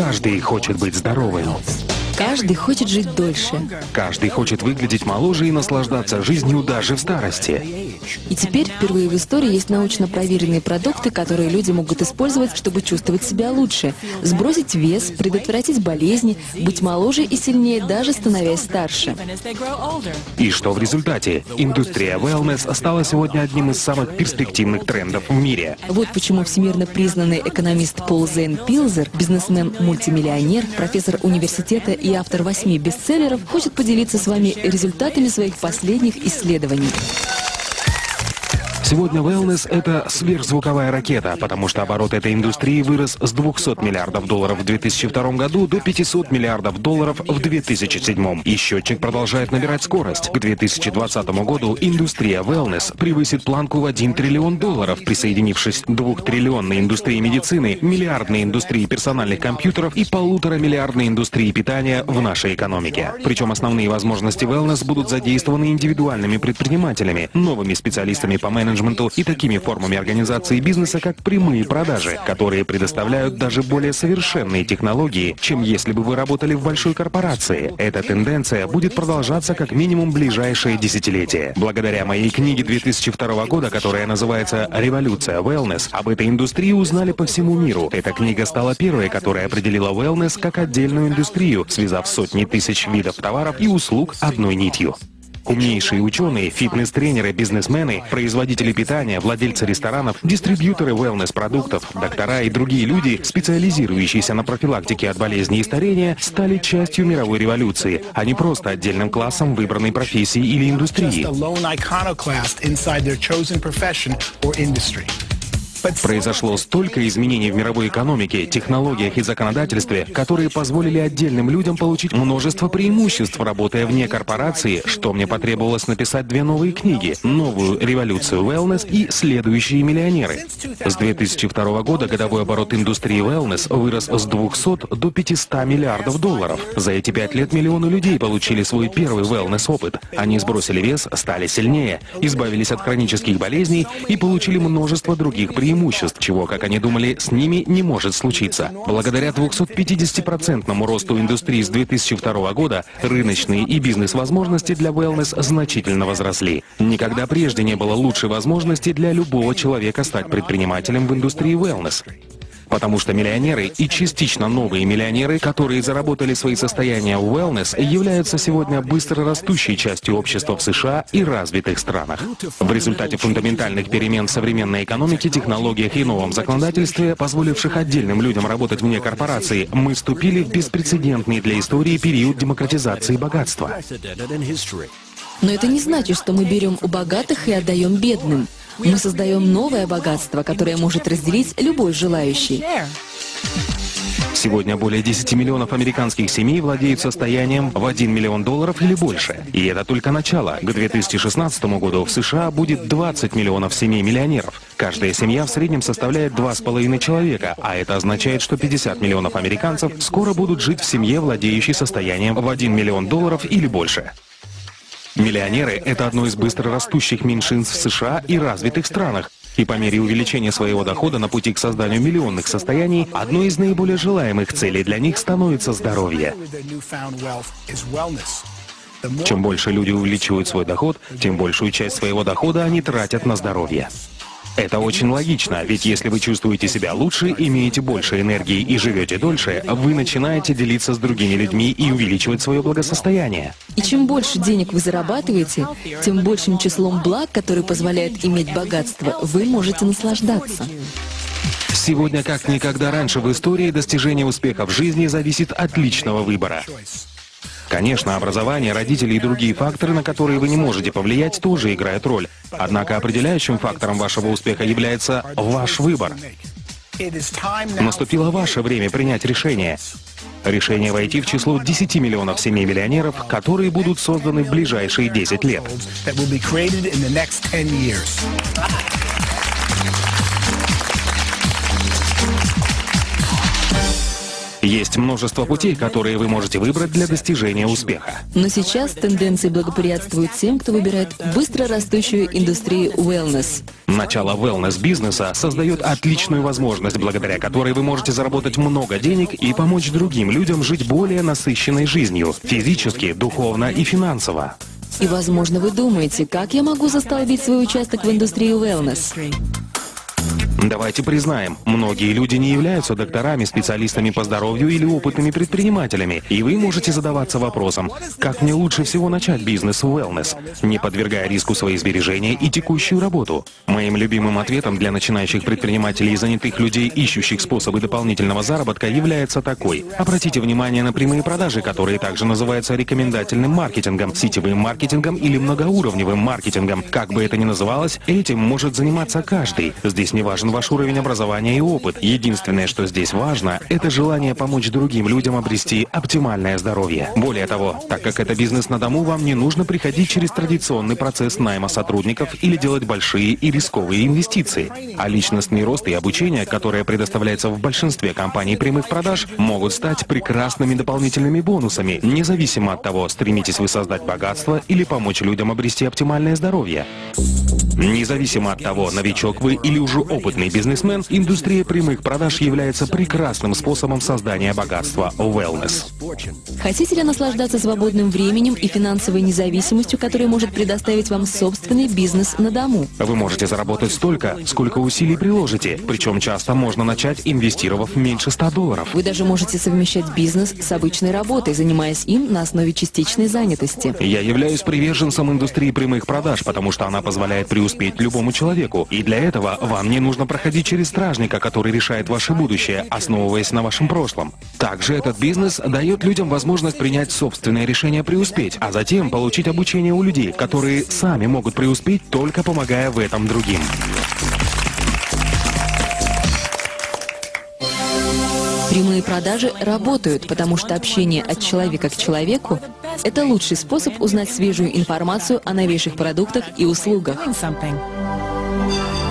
Каждый хочет быть здоровым. Каждый хочет жить дольше. Каждый хочет выглядеть моложе и наслаждаться жизнью даже в старости. И теперь впервые в истории есть научно проверенные продукты, которые люди могут использовать, чтобы чувствовать себя лучше, сбросить вес, предотвратить болезни, быть моложе и сильнее, даже становясь старше. И что в результате? Индустрия wellness стала сегодня одним из самых перспективных трендов в мире. Вот почему всемирно признанный экономист Пол Зейн Пилзер, бизнесмен-мультимиллионер, профессор университета и автор 8 бестселлеров, хочет поделиться с вами результатами своих последних исследований. Сегодня wellness — это сверхзвуковая ракета, потому что оборот этой индустрии вырос с $200 миллиардов в 2002 году до $500 миллиардов в 2007. И счетчик продолжает набирать скорость. К 2020 году индустрия wellness превысит планку в $1 триллион, присоединившись к 2-триллионной индустрии медицины, миллиардной индустрии персональных компьютеров и 1,5-миллиардной индустрии питания в нашей экономике. Причем основные возможности wellness будут задействованы индивидуальными предпринимателями, новыми специалистами по менеджменту и такими формами организации бизнеса, как прямые продажи, которые предоставляют даже более совершенные технологии, чем если бы вы работали в большой корпорации. Эта тенденция будет продолжаться как минимум ближайшее десятилетие. Благодаря моей книге 2002 года, которая называется «Революция wellness», об этой индустрии узнали по всему миру. Эта книга стала первой, которая определила wellness как отдельную индустрию, связав сотни тысяч видов товаров и услуг одной нитью. Умнейшие ученые, фитнес-тренеры, бизнесмены, производители питания, владельцы ресторанов, дистрибьюторы wellness-продуктов, доктора и другие люди, специализирующиеся на профилактике от болезней и старения, стали частью мировой революции, а не просто отдельным классом выбранной профессии или индустрии. Произошло столько изменений в мировой экономике, технологиях и законодательстве, которые позволили отдельным людям получить множество преимуществ, работая вне корпорации, что мне потребовалось написать 2 новые книги: «Новую революцию wellness» и «Следующие миллионеры». С 2002 года годовой оборот индустрии wellness вырос с 200 до $500 миллиардов. За эти 5 лет миллионы людей получили свой первый wellness-опыт. Они сбросили вес, стали сильнее, избавились от хронических болезней и получили множество других преимуществ, чего, как они думали, с ними не может случиться. Благодаря 250% росту индустрии с 2002 года рыночные и бизнес-возможности для wellness значительно возросли. Никогда прежде не было лучшей возможности для любого человека стать предпринимателем в индустрии wellness. Потому что миллионеры и частично новые миллионеры, которые заработали свои состояния в wellness, являются сегодня быстро растущей частью общества в США и развитых странах. В результате фундаментальных перемен в современной экономике, технологиях и новом законодательстве, позволивших отдельным людям работать вне корпорации, мы вступили в беспрецедентный для истории период демократизации богатства. Но это не значит, что мы берем у богатых и отдаем бедным. Мы создаем новое богатство, которое может разделить любой желающий. Сегодня более 10 миллионов американских семей владеют состоянием в $1 миллион или больше. И это только начало. К 2016 году в США будет 20 миллионов семей-миллионеров. Каждая семья в среднем составляет 2,5 человека, а это означает, что 50 миллионов американцев скоро будут жить в семье, владеющей состоянием в $1 миллион или больше. Миллионеры — это одно из быстро растущих меньшинств в США и развитых странах. И по мере увеличения своего дохода на пути к созданию миллионных состояний, одной из наиболее желаемых целей для них становится здоровье. Чем больше люди увеличивают свой доход, тем большую часть своего дохода они тратят на здоровье. Это очень логично, ведь если вы чувствуете себя лучше, имеете больше энергии и живете дольше, вы начинаете делиться с другими людьми и увеличивать свое благосостояние. И чем больше денег вы зарабатываете, тем большим числом благ, которые позволяют иметь богатство, вы можете наслаждаться. Сегодня, как никогда раньше в истории, достижение успеха в жизни зависит от личного выбора. Конечно, образование, родители и другие факторы, на которые вы не можете повлиять, тоже играют роль. Однако определяющим фактором вашего успеха является ваш выбор. Наступило ваше время принять решение. Решение войти в число 10 миллионов семей-миллионеров, которые будут созданы в ближайшие 10 лет. Есть множество путей, которые вы можете выбрать для достижения успеха. Но сейчас тенденции благоприятствуют тем, кто выбирает быстро растущую индустрию wellness. Начало wellness-бизнеса создает отличную возможность, благодаря которой вы можете заработать много денег и помочь другим людям жить более насыщенной жизнью, физически, духовно и финансово. И, возможно, вы думаете, как я могу застолбить свой участок в индустрии wellness? Давайте признаем, многие люди не являются докторами, специалистами по здоровью или опытными предпринимателями, и вы можете задаваться вопросом, как мне лучше всего начать бизнес в wellness, не подвергая риску свои сбережения и текущую работу. Моим любимым ответом для начинающих предпринимателей и занятых людей, ищущих способы дополнительного заработка, является такой. Обратите внимание на прямые продажи, которые также называются рекомендательным маркетингом, сетевым маркетингом или многоуровневым маркетингом. Как бы это ни называлось, этим может заниматься каждый. Здесь не важен ваш уровень образования и опыт. Единственное, что здесь важно, это желание помочь другим людям обрести оптимальное здоровье. Более того, так как это бизнес на дому, вам не нужно приходить через традиционный процесс найма сотрудников или делать большие и рисковые инвестиции. А личностный рост и обучение, которое предоставляется в большинстве компаний прямых продаж, могут стать прекрасными дополнительными бонусами, независимо от того, стремитесь вы создать богатство или помочь людям обрести оптимальное здоровье. Независимо от того, новичок вы или уже опытный бизнесмен, индустрия прямых продаж является прекрасным способом создания богатства в wellness. Хотите ли наслаждаться свободным временем и финансовой независимостью, которую может предоставить вам собственный бизнес на дому? Вы можете заработать столько, сколько усилий приложите, причем часто можно начать, инвестировав меньше $100. Вы даже можете совмещать бизнес с обычной работой, занимаясь им на основе частичной занятости. Я являюсь приверженцем индустрии прямых продаж, потому что она позволяет преуспеть любому человеку, и для этого вам не нужно проходить через стражника, который решает ваше будущее, основываясь на вашем прошлом. Также этот бизнес дает людям возможность принять собственное решение преуспеть, а затем получить обучение у людей, которые сами могут преуспеть, только помогая в этом другим. Прямые продажи работают, потому что общение от человека к человеку – это лучший способ узнать свежую информацию о новейших продуктах и услугах.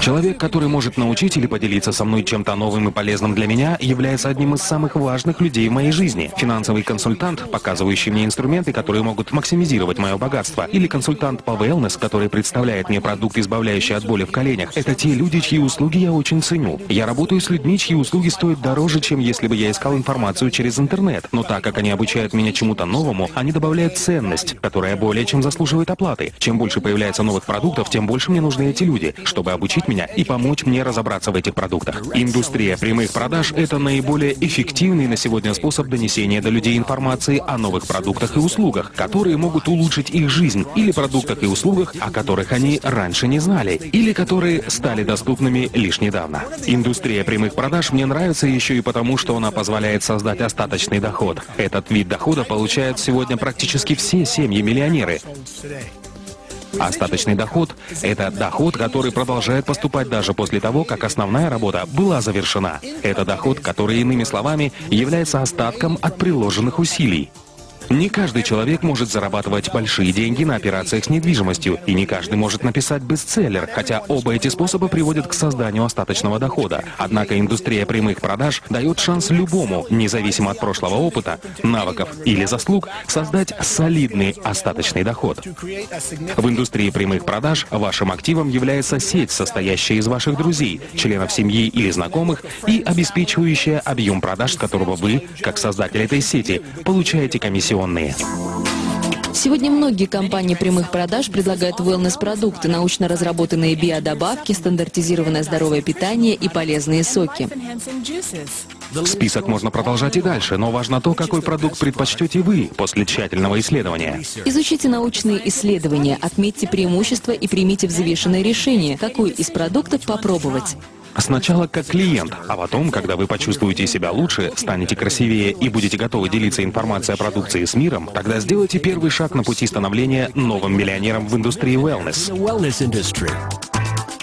Человек, который может научить или поделиться со мной чем-то новым и полезным для меня, является одним из самых важных людей в моей жизни. Финансовый консультант, показывающий мне инструменты, которые могут максимизировать мое богатство, или консультант по wellness, который представляет мне продукт, избавляющий от боли в коленях, это те люди, чьи услуги я очень ценю. Я работаю с людьми, чьи услуги стоят дороже, чем если бы я искал информацию через интернет. Но так как они обучают меня чему-то новому, они добавляют ценность, которая более чем заслуживает оплаты. Чем больше появляется новых продуктов, тем больше мне нужны эти люди, чтобы обучить меня и помочь мне разобраться в этих продуктах. Индустрия прямых продаж – это наиболее эффективный на сегодня способ донесения до людей информации о новых продуктах и услугах, которые могут улучшить их жизнь, или продуктах и услугах, о которых они раньше не знали, или которые стали доступными лишь недавно. Индустрия прямых продаж мне нравится еще и потому, что она позволяет создать остаточный доход. Этот вид дохода получают сегодня практически все семьи-миллионеры. Остаточный доход – это доход, который продолжает поступать даже после того, как основная работа была завершена. Это доход, который, иными словами, является остатком от приложенных усилий. Не каждый человек может зарабатывать большие деньги на операциях с недвижимостью, и не каждый может написать бестселлер, хотя оба эти способа приводят к созданию остаточного дохода. Однако индустрия прямых продаж дает шанс любому, независимо от прошлого опыта, навыков или заслуг, создать солидный остаточный доход. В индустрии прямых продаж вашим активом является сеть, состоящая из ваших друзей, членов семьи или знакомых, и обеспечивающая объем продаж, с которого вы, как создатель этой сети, получаете комиссионные. Сегодня многие компании прямых продаж предлагают wellness-продукты, научно разработанные биодобавки, стандартизированное здоровое питание и полезные соки. Список можно продолжать и дальше, но важно то, какой продукт предпочтете вы после тщательного исследования. Изучите научные исследования, отметьте преимущества и примите взвешенное решение, какой из продуктов попробовать. Сначала как клиент, а потом, когда вы почувствуете себя лучше, станете красивее и будете готовы делиться информацией о продукции с миром, тогда сделайте первый шаг на пути становления новым миллионером в индустрии wellness.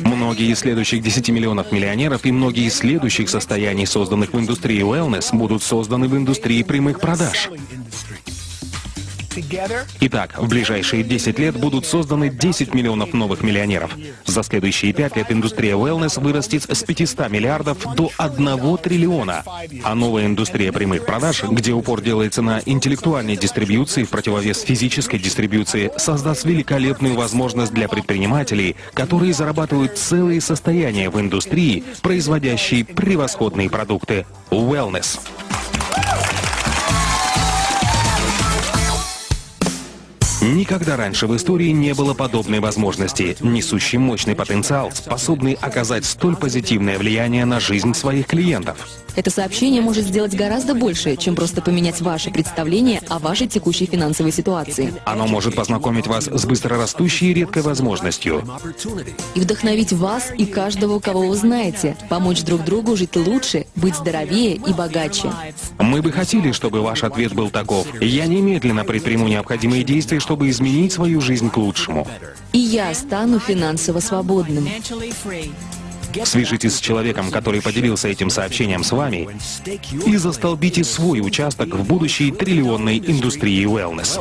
Многие из следующих 10 миллионов миллионеров и многие из следующих состояний, созданных в индустрии wellness, будут созданы в индустрии прямых продаж. Итак, в ближайшие 10 лет будут созданы 10 миллионов новых миллионеров. За следующие 5 лет индустрия wellness вырастет с 500 миллиардов до 1 триллиона. А новая индустрия прямых продаж, где упор делается на интеллектуальной дистрибьюции в противовес физической дистрибьюции, создаст великолепную возможность для предпринимателей, которые зарабатывают целые состояния в индустрии, производящей превосходные продукты. Wellness. Никогда раньше в истории не было подобной возможности, несущей мощный потенциал, способный оказать столь позитивное влияние на жизнь своих клиентов. Это сообщение может сделать гораздо больше, чем просто поменять ваше представление о вашей текущей финансовой ситуации. Оно может познакомить вас с быстрорастущей и редкой возможностью. И вдохновить вас и каждого, кого вы знаете, помочь друг другу жить лучше, быть здоровее и богаче. Мы бы хотели, чтобы ваш ответ был таков: я немедленно предприму необходимые действия, чтобы изменить свою жизнь к лучшему. И я стану финансово свободным. Свяжитесь с человеком, который поделился этим сообщением с вами, и застолбите свой участок в будущей триллионной индустрии wellness.